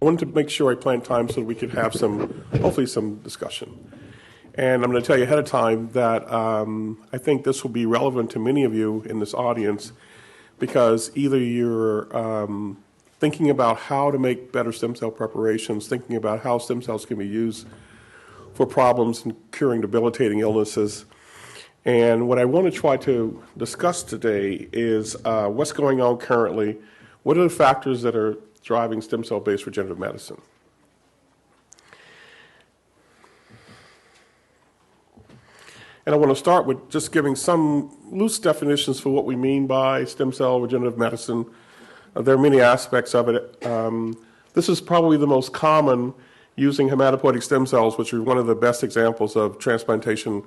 I wanted to make sure I planned time so that we could have hopefully some discussion. And I'm going to tell you ahead of time that I think this will be relevant to many of you in this audience because either you're thinking about how to make better stem cell preparations, thinking about how stem cells can be used for problems in curing debilitating illnesses. And what I want to try to discuss today is what's going on currently, what are the factors that are driving stem cell-based regenerative medicine. And I want to start with just giving some loose definitions for what we mean by stem cell regenerative medicine. There are many aspects of it. This is probably the most common using hematopoietic stem cells, which are one of the best examples of transplantation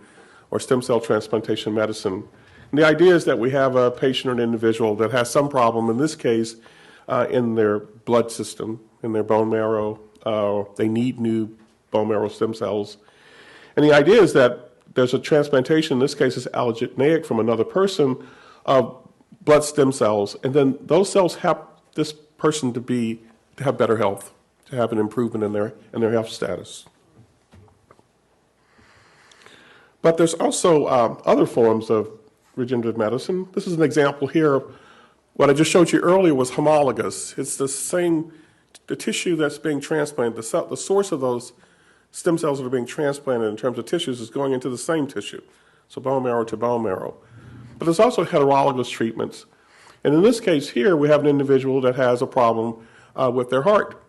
or stem cell transplantation medicine. And the idea is that we have a patient or an individual that has some problem, in this case, in their blood system, in their bone marrow. They need new bone marrow stem cells. And the idea is that there's a transplantation, in this case is allogeneic from another person, of blood stem cells, and then those cells help this person to have better health, to have an improvement in their health status. But there's also other forms of regenerative medicine. This is an example here. What I just showed you earlier was homologous. It's the tissue that's being transplanted, the source of those stem cells that are being transplanted in terms of tissues is going into the same tissue, so bone marrow to bone marrow. But there's also heterologous treatments. And in this case here, we have an individual that has a problem with their heart.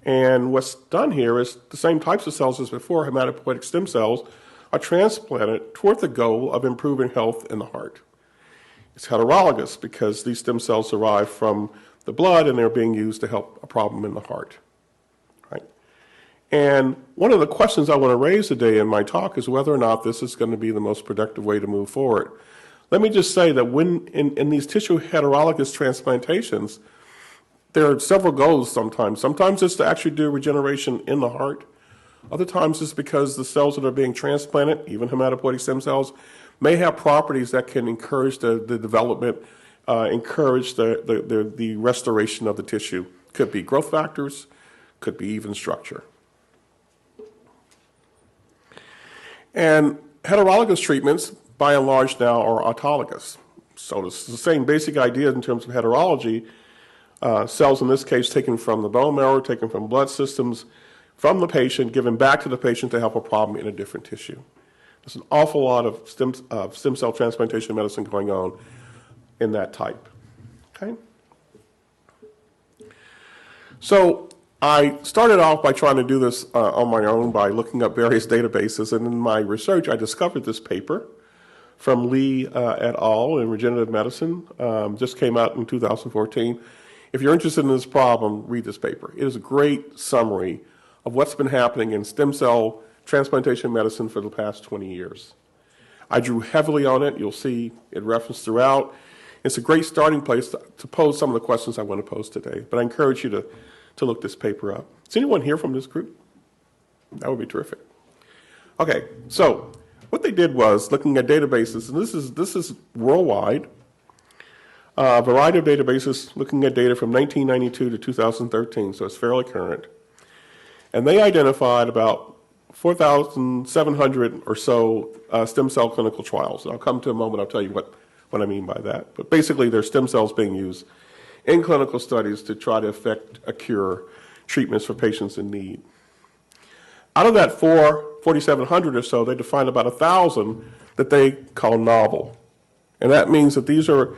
And what's done here is the same types of cells as before, hematopoietic stem cells, are transplanted toward the goal of improving health in the heart. It's heterologous because these stem cells derive from the blood and they're being used to help a problem in the heart. Right? And one of the questions I want to raise today in my talk is whether or not this is going to be the most productive way to move forward. Let me just say that when in these tissue heterologous transplantations, there are several goals sometimes. Sometimes it's to actually do regeneration in the heart. Other times it's because the cells that are being transplanted, even hematopoietic stem cells, may have properties that can encourage the development, encourage the restoration of the tissue. Could be growth factors, could be even structure. And heterologous treatments, by and large now, are autologous. So it's the same basic idea in terms of heterology. Cells, in this case, taken from the bone marrow, taken from blood systems, from the patient, given back to the patient to help a problem in a different tissue. There's an awful lot of stem cell transplantation medicine going on in that type. Okay? So I started off by trying to do this on my own by looking up various databases, and in my research I discovered this paper from Lee et al. In Regenerative Medicine, just came out in 2014. If you're interested in this problem, read this paper. It is a great summary of what's been happening in stem cell transplantation medicine for the past 20 years. I drew heavily on it. You'll see it referenced throughout. It's a great starting place to pose some of the questions I want to pose today, but I encourage you to look this paper up. Is anyone here from this group? That would be terrific. Okay, so what they did was looking at databases, and this is worldwide, a variety of databases looking at data from 1992 to 2013, so it's fairly current. And they identified about 4,700 or so stem cell clinical trials. And I'll come to a moment, I'll tell you what I mean by that. But basically, there's stem cells being used in clinical studies to try to effect a cure, treatments for patients in need. Out of that 4,700 or so, they defined about 1,000 that they call novel. And that means that these are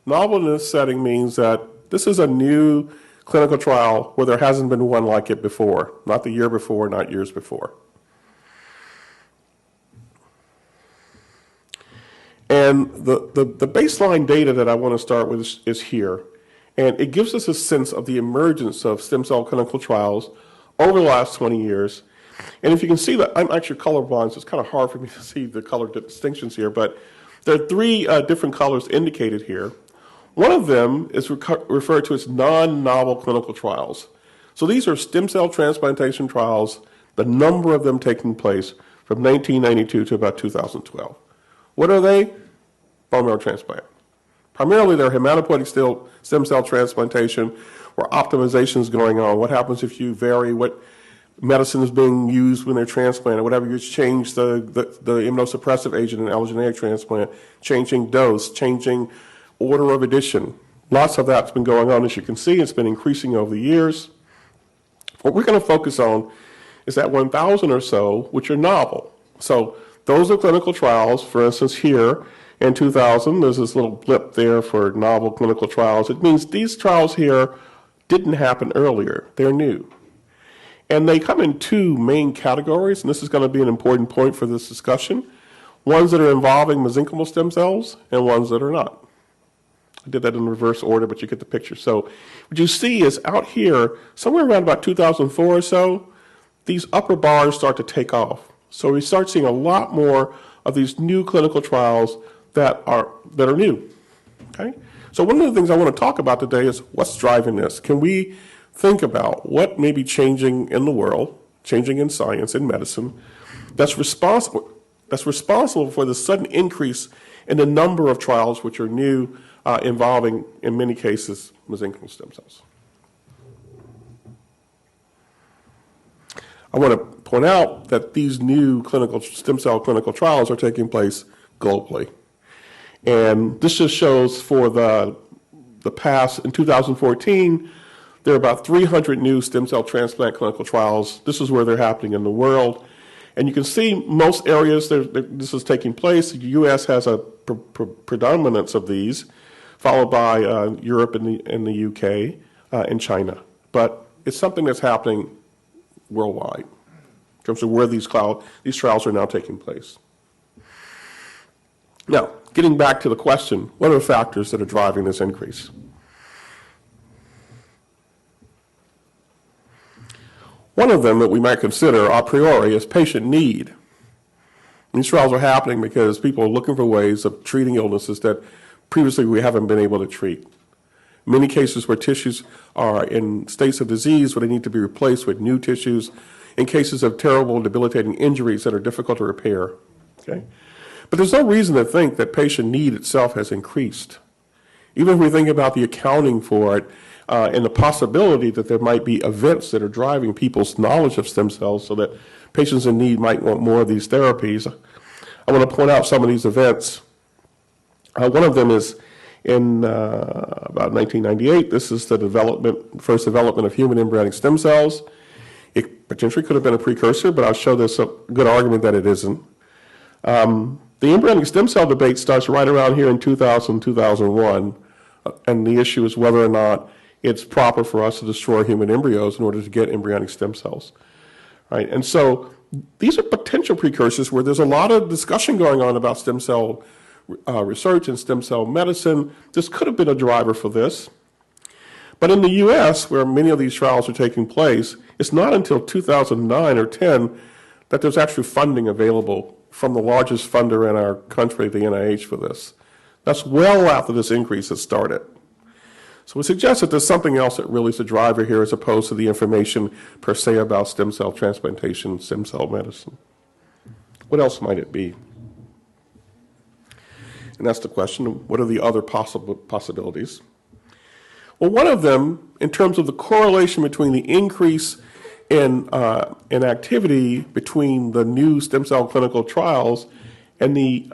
novel in this setting means that this is a new clinical trial where there hasn't been one like it before, not the year before, not years before. And the baseline data that I want to start with is here. And it gives us a sense of the emergence of stem cell clinical trials over the last 20 years. And if you can see that, I'm actually colorblind, so it's kind of hard for me to see the color distinctions here, but there are three different colors indicated here. One of them is referred to as non-novel clinical trials. So these are stem cell transplantation trials, the number of them taking place from 1992 to about 2012. What are they? Bone marrow transplant. Primarily, they're hematopoietic stem cell transplantation, where optimization is going on. What happens if you vary what medicine is being used when they're transplanted, whatever you change the immunosuppressive agent in allogeneic transplant, changing dose, changing order of addition. Lots of that's been going on. As you can see, it's been increasing over the years. What we're going to focus on is that 1,000 or so, which are novel. So those are clinical trials. For instance, here in 2000, there's this little blip there for novel clinical trials. It means these trials here didn't happen earlier. They're new. And they come in two main categories, and this is going to be an important point for this discussion. Ones that are involving mesenchymal stem cells and ones that are not. I did that in reverse order, but you get the picture. So what you see is out here, somewhere around about 2004 or so, these upper bars start to take off. So we start seeing a lot more of these new clinical trials that are new. Okay? So one of the things I want to talk about today is what's driving this. Can we think about what may be changing in the world, changing in science, in medicine, that's responsible for the sudden increase in the number of trials which are new, involving, in many cases, mesenchymal stem cells. I want to point out that these new stem cell clinical trials are taking place globally. And this just shows for the past, in 2014, there are about 300 new stem cell transplant clinical trials. This is where they're happening in the world. And you can see most areas this is taking place. The U.S. has a predominance of these, followed by Europe and the UK and China. But it's something that's happening worldwide in terms of where these trials are now taking place. Now, getting back to the question, what are the factors that are driving this increase? One of them that we might consider a priori is patient need. These trials are happening because people are looking for ways of treating illnesses that previously we haven't been able to treat. Many cases where tissues are in states of disease where they need to be replaced with new tissues, in cases of terrible debilitating injuries that are difficult to repair. Okay? But there's no reason to think that patient need itself has increased. Even if we think about the accounting for it, and the possibility that there might be events that are driving people's knowledge of stem cells so that patients in need might want more of these therapies. I want to point out some of these events. One of them is in about 1998. This is the first development of human embryonic stem cells. It potentially could have been a precursor, but I'll show this a good argument that it isn't. The embryonic stem cell debate starts right around here in 2000, 2001, and the issue is whether or not it's proper for us to destroy human embryos in order to get embryonic stem cells, right? And so these are potential precursors where there's a lot of discussion going on about stem cell research and stem cell medicine. This could have been a driver for this. But in the U.S., where many of these trials are taking place, it's not until 2009 or 10 that there's actually funding available from the largest funder in our country, the NIH, for this. That's well after this increase has started. So it suggests that there's something else that really is the driver here as opposed to the information per se about stem cell transplantation, stem cell medicine. What else might it be? And that's the question, what are the other possibilities? Well, one of them, in terms of the correlation between the increase in activity between the new stem cell clinical trials and the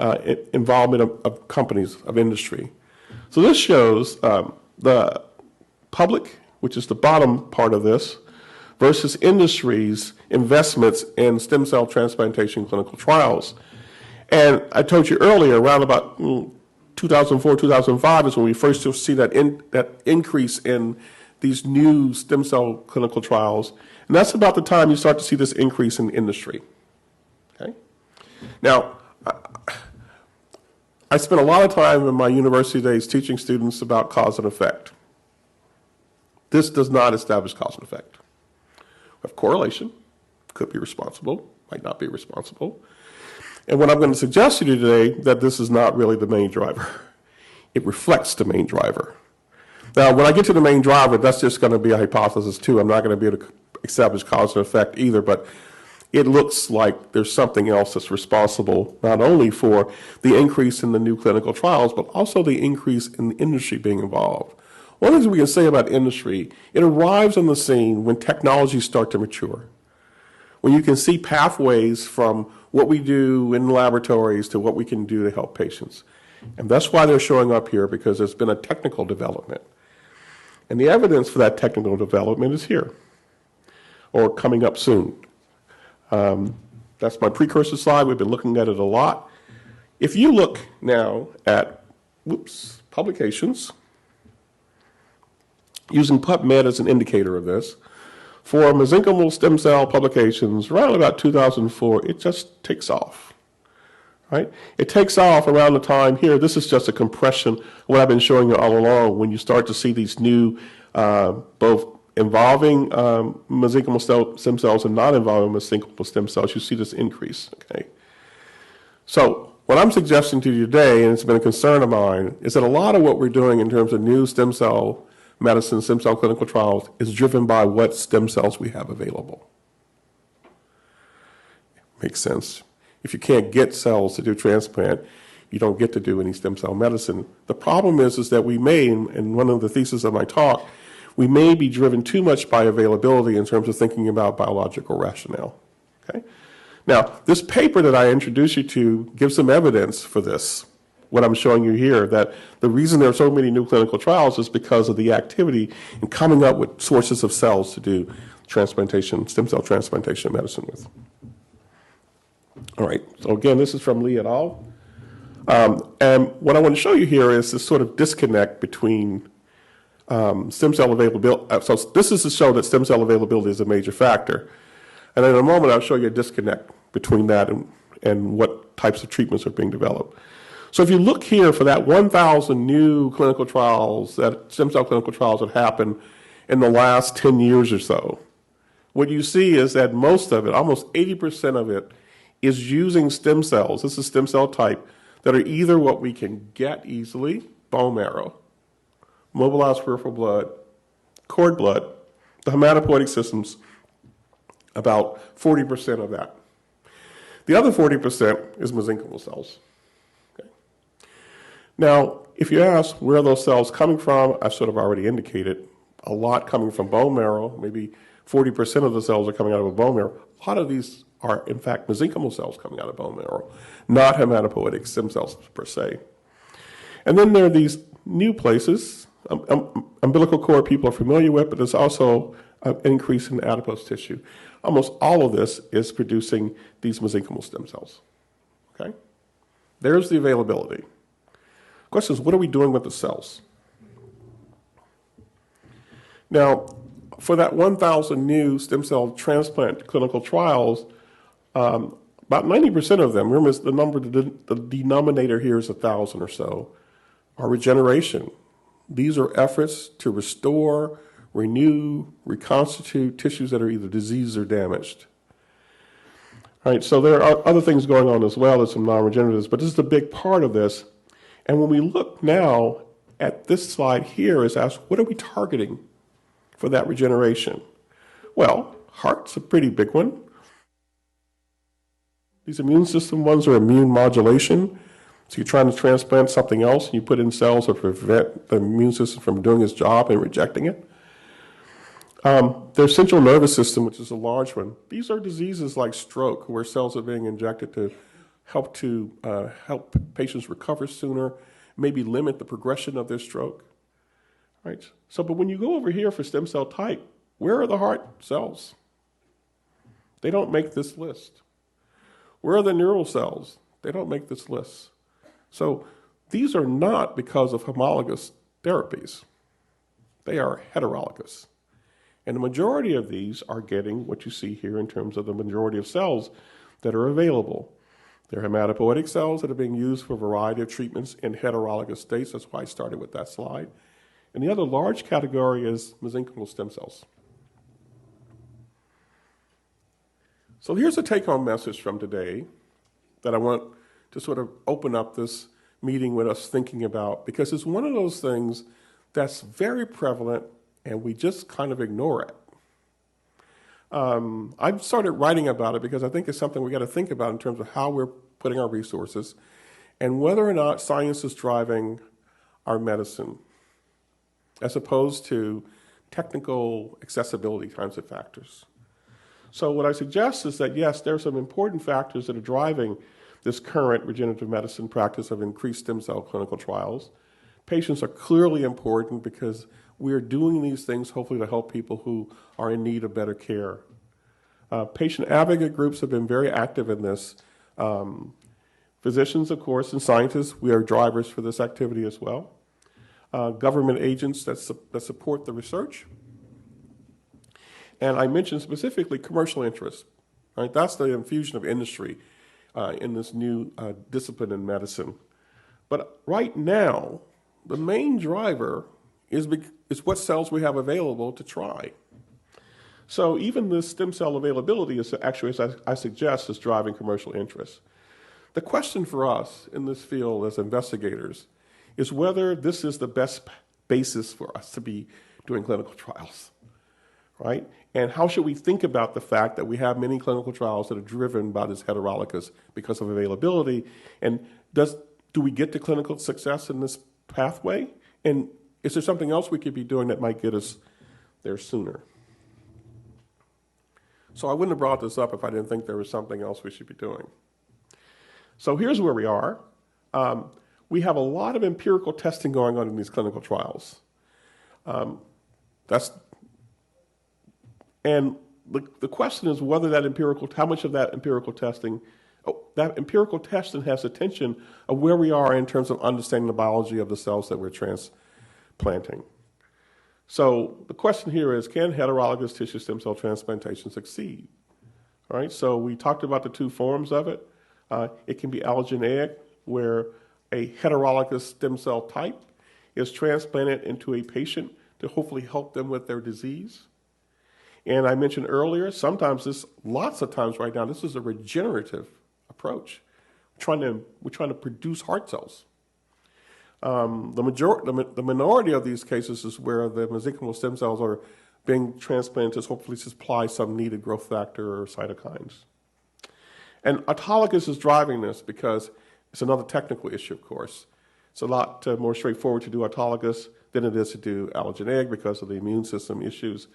involvement of companies, of industry. So this shows the public, which is the bottom part of this, versus industry's investments in stem cell transplantation clinical trials. And I told you earlier, around about 2004, 2005 is when we first see that increase in these new stem cell clinical trials. And that's about the time you start to see this increase in industry. Okay? Now, I spent a lot of time in my university days teaching students about cause and effect. This does not establish cause and effect. We have correlation, could be responsible, might not be responsible. And what I'm going to suggest to you today, that this is not really the main driver. It reflects the main driver. Now, when I get to the main driver, that's just going to be a hypothesis too. I'm not going to be able to establish cause and effect either, but it looks like there's something else that's responsible not only for the increase in the new clinical trials, but also the increase in the industry being involved. One of the things we can say about industry, it arrives on the scene when technologies start to mature, when you can see pathways from what we do in laboratories to what we can do to help patients. And that's why they're showing up here, because there's been a technical development. And the evidence for that technical development is here, or coming up soon. That's my precursor slide. We've been looking at it a lot. If you look now at, publications, using PubMed as an indicator of this, for mesenchymal stem cell publications around about 2004, it just takes off, right? It takes off around the time here. This is just a compression of what I've been showing you all along. When you start to see these new, both involving mesenchymal stem cells and not involving mesenchymal stem cells, you see this increase, okay? So what I'm suggesting to you today, and it's been a concern of mine, is that a lot of what we're doing in terms of new stem cell medicine, stem cell clinical trials, is driven by what stem cells we have available. Makes sense. If you can't get cells to do transplant, you don't get to do any stem cell medicine. The problem is that we may, and one of the theses of my talk, we may be driven too much by availability in terms of thinking about biological rationale. Okay? Now, this paper that I introduced you to gives some evidence for this. What I'm showing you here, that the reason there are so many new clinical trials is because of the activity in coming up with sources of cells to do transplantation, stem cell transplantation medicine with. All right, so again, this is from Lee et al. And what I want to show you here is this sort of disconnect between stem cell availability. So this is to show that stem cell availability is a major factor. And in a moment, I'll show you a disconnect between that and what types of treatments are being developed. So if you look here for that 1,000 new clinical trials, that stem cell clinical trials that happened in the last 10 years or so, what you see is that most of it, almost 80% of it, is using stem cells. This is stem cell type that are either what we can get easily, bone marrow, mobilized peripheral blood, cord blood, the hematopoietic systems, about 40% of that. The other 40% is mesenchymal cells. Okay. Now, if you ask where are those cells coming from, I've sort of already indicated a lot coming from bone marrow. Maybe 40% of the cells are coming out of a bone marrow. A lot of these are, in fact, mesenchymal cells coming out of bone marrow, not hematopoietic stem cells per se. And then there are these new places, umbilical cord people are familiar with, but there's also an increase in adipose tissue. Almost all of this is producing these mesenchymal stem cells. Okay? There's the availability. Question is, what are we doing with the cells? Now, for that 1,000 new stem cell transplant clinical trials, about 90% of them, remember the number, the denominator here is 1,000 or so, are regeneration. These are efforts to restore, renew, reconstitute tissues that are either diseased or damaged. All right, so there are other things going on as well as some non-regeneratives, but this is a big part of this. And when we look now at this slide here is asked, what are we targeting for that regeneration? Well, heart's a pretty big one. These immune system ones are immune modulation. So you're trying to transplant something else and you put in cells to prevent the immune system from doing its job and rejecting it. There's central nervous system, which is a large one. These are diseases like stroke, where cells are being injected to help patients recover sooner, maybe limit the progression of their stroke. Right? So, but when you go over here for stem cell type, where are the heart cells? They don't make this list. Where are the neural cells? They don't make this list. So these are not because of homologous therapies. They are heterologous. And the majority of these are getting what you see here in terms of the majority of cells that are available. They're hematopoietic cells that are being used for a variety of treatments in heterologous states. That's why I started with that slide. And the other large category is mesenchymal stem cells. So here's a take-home message from today that I want to sort of open up this meeting with us thinking about, because it's one of those things that's very prevalent and we just kind of ignore it. I've started writing about it because I think it's something we got to think about in terms of how we're putting our resources and whether or not science is driving our medicine as opposed to technical accessibility kinds of factors. So what I suggest is that, yes, there are some important factors that are driving this current regenerative medicine practice of increased stem cell clinical trials. Patients are clearly important because we are doing these things hopefully to help people who are in need of better care. Patient advocate groups have been very active in this. Physicians, of course, and scientists, we are drivers for this activity as well. Government agents that support the research. And I mentioned specifically commercial interests. Right? That's the infusion of industry in this new discipline in medicine. But right now, the main driver is what cells we have available to try. So even this stem cell availability is actually, as I suggest, is driving commercial interest. The question for us in this field as investigators is whether this is the best basis for us to be doing clinical trials, right? And how should we think about the fact that we have many clinical trials that are driven by this heterologous because of availability? And do we get to clinical success in this pathway? And is there something else we could be doing that might get us there sooner? So I wouldn't have brought this up if I didn't think there was something else we should be doing. So here's where we are. We have a lot of empirical testing going on in these clinical trials. And the question is whether how much of that empirical testing has attention of where we are in terms of understanding the biology of the cells that we're transplanting. So the question here is, can heterologous tissue stem cell transplantation succeed? All right, so we talked about the two forms of it. It can be allogeneic, where a heterologous stem cell type is transplanted into a patient to hopefully help them with their disease. And I mentioned earlier, lots of times right now, this is a regenerative approach. We're trying to produce heart cells. The minority of these cases is where the mesenchymal stem cells are being transplanted to hopefully supply some needed growth factor or cytokines. And autologous is driving this because it's another technical issue, of course. It's a lot more straightforward to do autologous than it is to do allogeneic because of the immune system issues.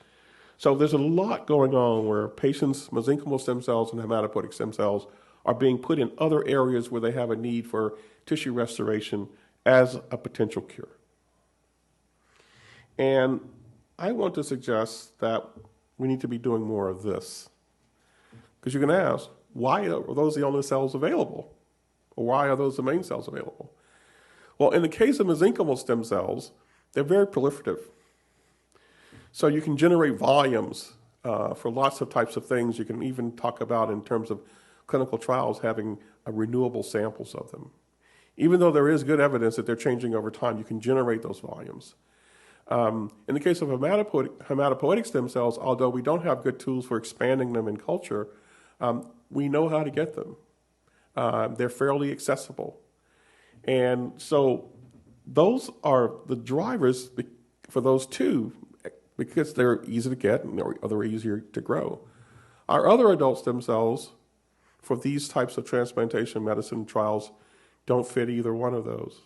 So there's a lot going on where patients' mesenchymal stem cells and hematopoietic stem cells are being put in other areas where they have a need for tissue restoration as a potential cure. And I want to suggest that we need to be doing more of this. Because you can ask, why are those the only cells available? Or why are those the main cells available? Well, in the case of mesenchymal stem cells, they're very proliferative. So you can generate volumes for lots of types of things. You can even talk about, in terms of clinical trials, having renewable samples of them. Even though there is good evidence that they're changing over time, you can generate those volumes. In the case of hematopoietic stem cells, although we don't have good tools for expanding them in culture, we know how to get them. They're fairly accessible. And so those are the drivers for those two, because they're easy to get and they're easier to grow. Our other adult stem cells for these types of transplantation medicine trials don't fit either one of those.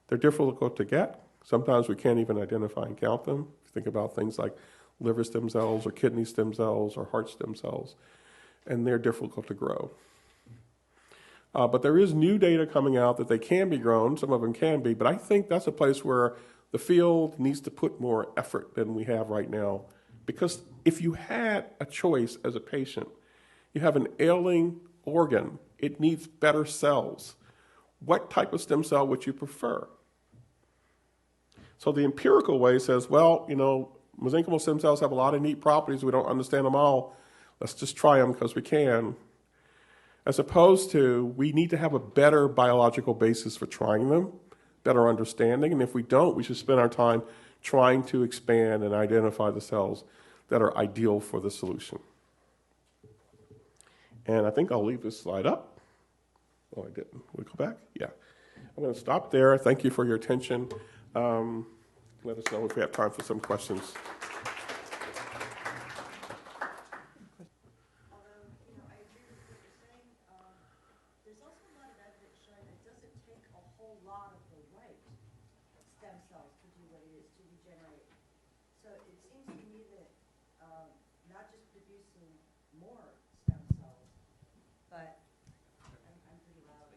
They're difficult to get. Sometimes we can't even identify and count them. Think about things like liver stem cells or kidney stem cells or heart stem cells, and they're difficult to grow. But there is new data coming out that they can be grown. Some of them can be, but I think that's a place where the field needs to put more effort than we have right now. Because if you had a choice as a patient, you have an ailing organ, it needs better cells. What type of stem cell would you prefer? So the empirical way says, well, mesenchymal stem cells have a lot of neat properties. We don't understand them all. Let's just try them because we can. As opposed to, we need to have a better biological basis for trying them, better understanding. And if we don't, we should spend our time trying to expand and identify the cells that are ideal for the solution. And I think I'll leave this slide up. Oh, I didn't. Will we go back? Yeah. I'm going to stop there. Thank you for your attention. Let us know if we have time for some questions. more stem cells, but I'm pretty loud.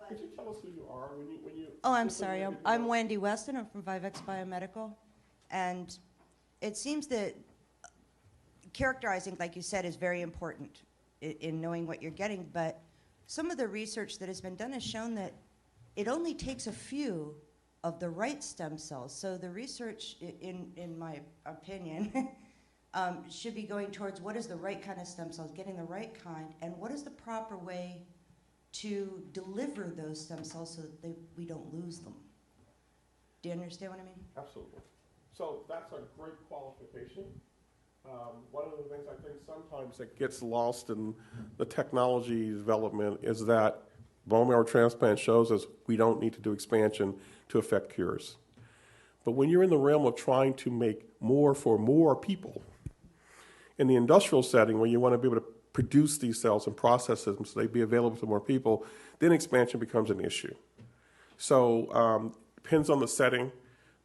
Could you tell us who you are when you? Oh, I'm sorry. I'm Wendy Weston. I'm from 5X Biomedical, and it seems that characterizing, like you said, is very important in knowing what you're getting. But some of the research that has been done has shown that it only takes a few of the right stem cells. So the research, in my opinion, should be going towards what is the right kind of stem cells, getting the right kind, and what is the proper way to deliver those stem cells so that we don't lose them. Do you understand what I mean? Absolutely. So that's a great qualification. One of the things I think sometimes that gets lost in the technology development is that bone marrow transplant shows us we don't need to do expansion to affect cures. But when you're in the realm of trying to make more for more people, in the industrial setting where you want to be able to produce these cells and process them so they be available to more people, then expansion becomes an issue. So depends on the setting,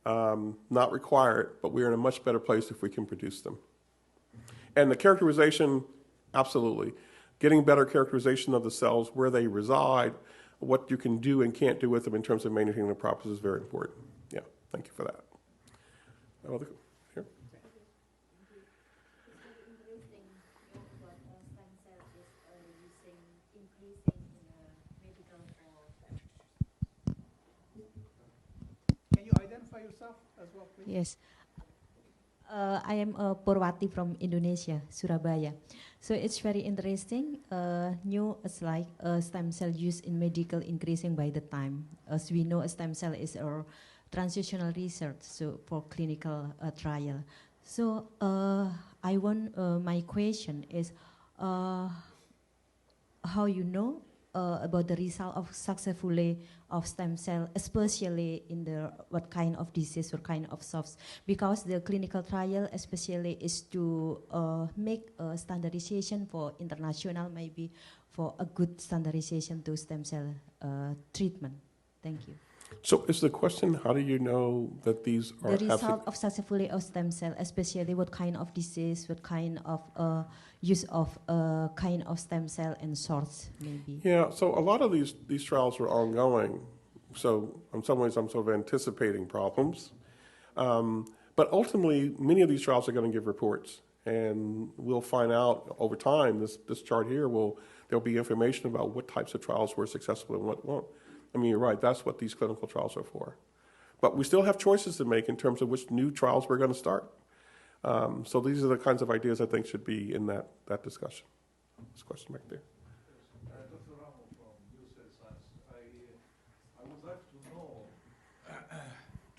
not required, but we're in a much better place if we can produce them. And the characterization, absolutely. Getting better characterization of the cells, where they reside, what you can do and can't do with them in terms of maintaining the properties is very important. Yeah, thank you for that. Here. Can you identify yourself as well, please? Yes. I am Purwati from Indonesia, Surabaya. So it's very interesting. New is like stem cell use in medical increasing by the time. As we know, a stem cell is a transitional research so for clinical trial. So I want my question is how you know about the result of successfully of stem cell, especially in the what kind of disease or kind of source, because the clinical trial especially is to make a standardization for international, maybe for a good standardization to stem cell treatment. Thank you. So is the question, how do you know that these are... The result of successfully of stem cell, especially what kind of disease, what kind of use of kind of stem cell and source, maybe? Yeah, so a lot of these trials are ongoing. So in some ways, I'm sort of anticipating problems. But ultimately, many of these trials are going to give reports. And we'll find out over time, this chart here, there'll be information about what types of trials were successful and what won't. I mean, you're right, that's what these clinical trials are for. But we still have choices to make in terms of which new trials we're going to start. So these are the kinds of ideas I think should be in that discussion. This question right there. Dr. Ramo from UCSS, I would like to know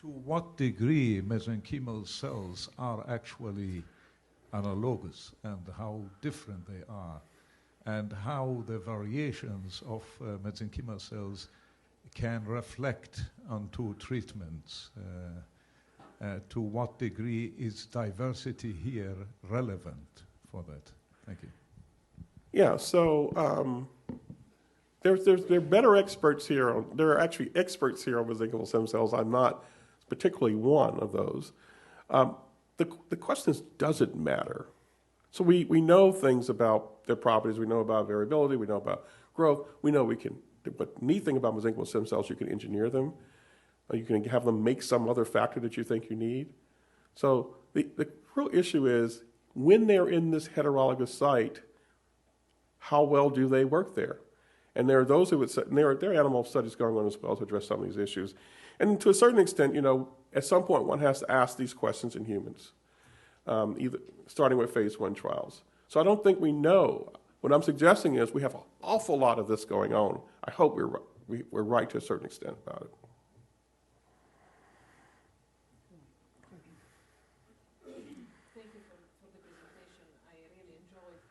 to what degree mesenchymal cells are actually analogous and how different they are, and how the variations of mesenchymal cells can reflect onto treatments. To what degree is diversity here relevant for that? Thank you. Yeah, so there are better experts here. There are actually experts here on mesenchymal stem cells. I'm not particularly one of those. The question is, does it matter? So we know things about their properties. We know about variability. We know about growth. We know we can. But the neat thing about mesenchymal stem cells, you can engineer them. You can have them make some other factor that you think you need. So the real issue is, when they're in this heterologous site, how well do they work there? And there are those who would say, and there are animal studies going on as well to address some of these issues. And to a certain extent, you know, at some point one has to ask these questions in humans, either starting with phase 1 trials. So I don't think we know. What I'm suggesting is we have an awful lot of this going on. I hope we're right to a certain extent about it. Thank you for the presentation. I really enjoyed.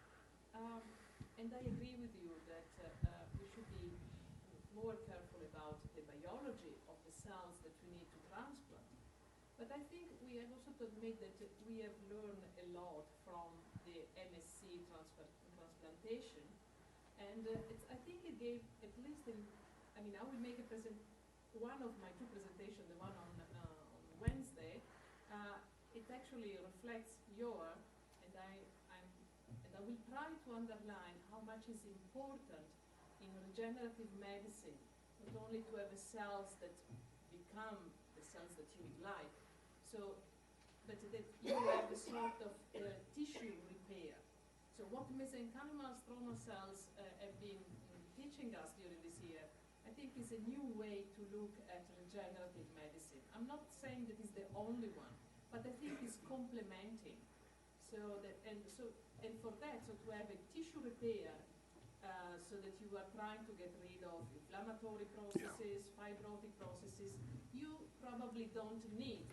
And I agree with you that we should be more careful about the biology of the cells that we need to transplant. But I think we have also to admit that we have learned a lot from the MSC transplantation. And I think it gave, at least I will make one of my 2 presentations, the one on Wednesday, it actually reflects your I will try to underline how much is important in regenerative medicine, not only to have cells that become the cells that you would like, but that you have a sort of tissue repair. So what mesenchymal stromal cells have been teaching us during this year, I think, is a new way to look at regenerative medicine. I'm not saying that it's the only one, but I think it's complementing. And for that, to have a tissue repair, so that you are trying to get rid of inflammatory processes, fibrotic processes, you probably don't need.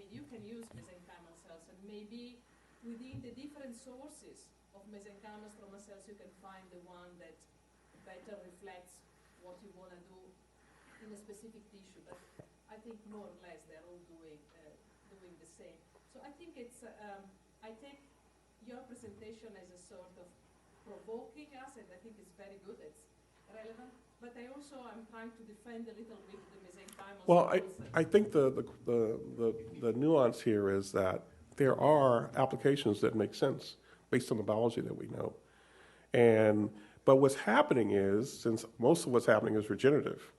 You can use mesenchymal cells, and maybe within the different sources of mesenchymal stromal cells, you can find the one that better reflects what you want to do in a specific tissue. But I think more or less they're all doing the same. So I think it's. I take your presentation as a sort of provoking us, and I think it's very good. It's relevant. But I also am trying to defend a little bit the mesenchymal. Well, I think the nuance here is that there are applications that make sense based on the biology that we know. But what's happening is, since most of what's happening is regenerative,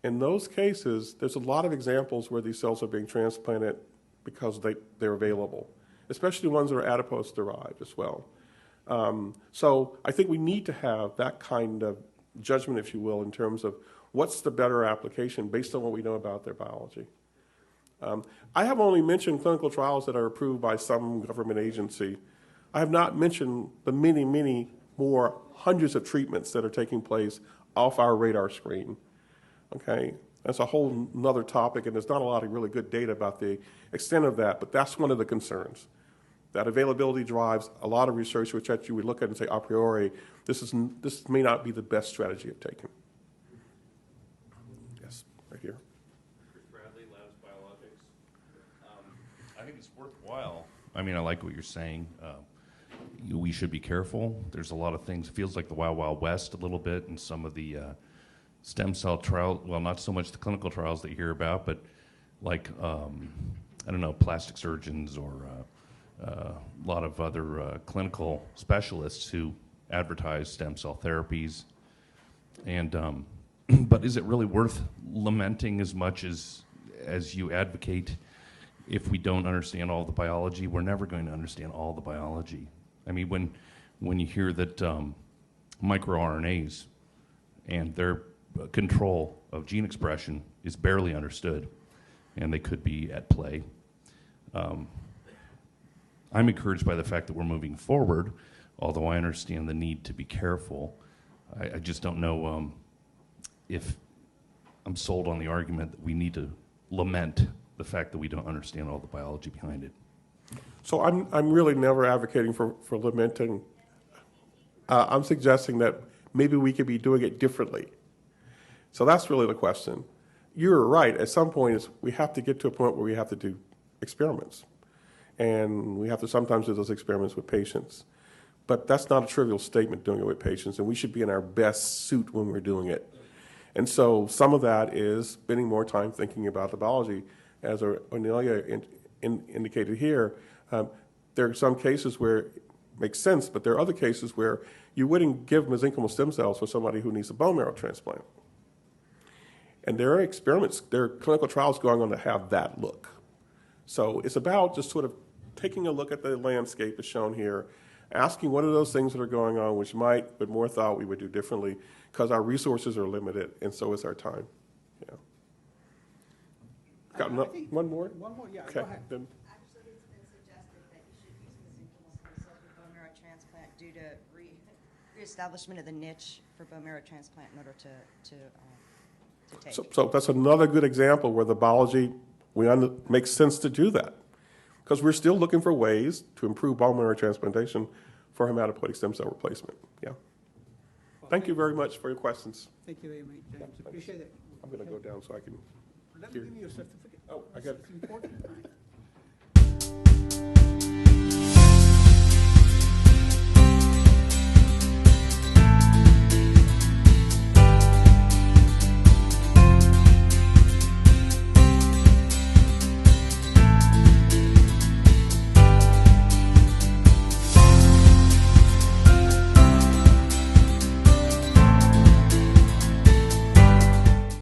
in those cases, there's a lot of examples where these cells are being transplanted because they're available, especially ones that are adipose-derived as well. So I think we need to have that kind of judgment, if you will, in terms of what's the better application based on what we know about their biology. I have only mentioned clinical trials that are approved by some government agency. I have not mentioned the many, many more hundreds of treatments that are taking place off our radar screen. Okay? That's a whole nother topic, and there's not a lot of really good data about the extent of that, but that's one of the concerns. That availability drives a lot of research, which you would look at and say, a priori, this may not be the best strategy of taking. Yes, right here. Chris Bradley, Labs Biologics. I think it's worthwhile. I mean, I like what you're saying. We should be careful. There's a lot of things. It feels like the Wild Wild West a little bit in some of the stem cell trials. Well, not so much the clinical trials that you hear about, but like, I don't know, plastic surgeons or a lot of other clinical specialists who advertise stem cell therapies. And but is it really worth lamenting as much as you advocate if we don't understand all the biology? We're never going to understand all the biology. I mean, when you hear that microRNAs and their control of gene expression is barely understood, and they could be at play, I'm encouraged by the fact that we're moving forward, although I understand the need to be careful. I just don't know if I'm sold on the argument that we need to lament the fact that we don't understand all the biology behind it. So I'm really never advocating for lamenting. I'm suggesting that maybe we could be doing it differently. So that's really the question. You're right. At some point, we have to get to a point where we have to do experiments. And we have to sometimes do those experiments with patients. But that's not a trivial statement, doing it with patients, and we should be in our best suit when we're doing it. And so some of that is spending more time thinking about the biology. As Onelia indicated here, there are some cases where it makes sense, but there are other cases where you wouldn't give mesenchymal stem cells for somebody who needs a bone marrow transplant. And there are experiments, there are clinical trials going on to have that look. So it's about just sort of taking a look at the landscape as shown here, asking what are those things that are going on which might, with more thought, we would do differently, because our resources are limited, and so is our time. Yeah. Got one more? One more, yeah, Okay. go ahead. Then. Actually, it's been suggested that you should use mesenchymal stem cells for bone marrow transplant due to reestablishment of the niche for bone marrow transplant in order to take. So that's another good example where the biology makes sense to do that, because we're still looking for ways to improve bone marrow transplantation for hematopoietic stem cell replacement. Yeah. Thank you very much for your questions. Thank you very much, James. Appreciate it. I'm going to go down so I can Let me hear. give you your certificate. Oh, I got it. It's important.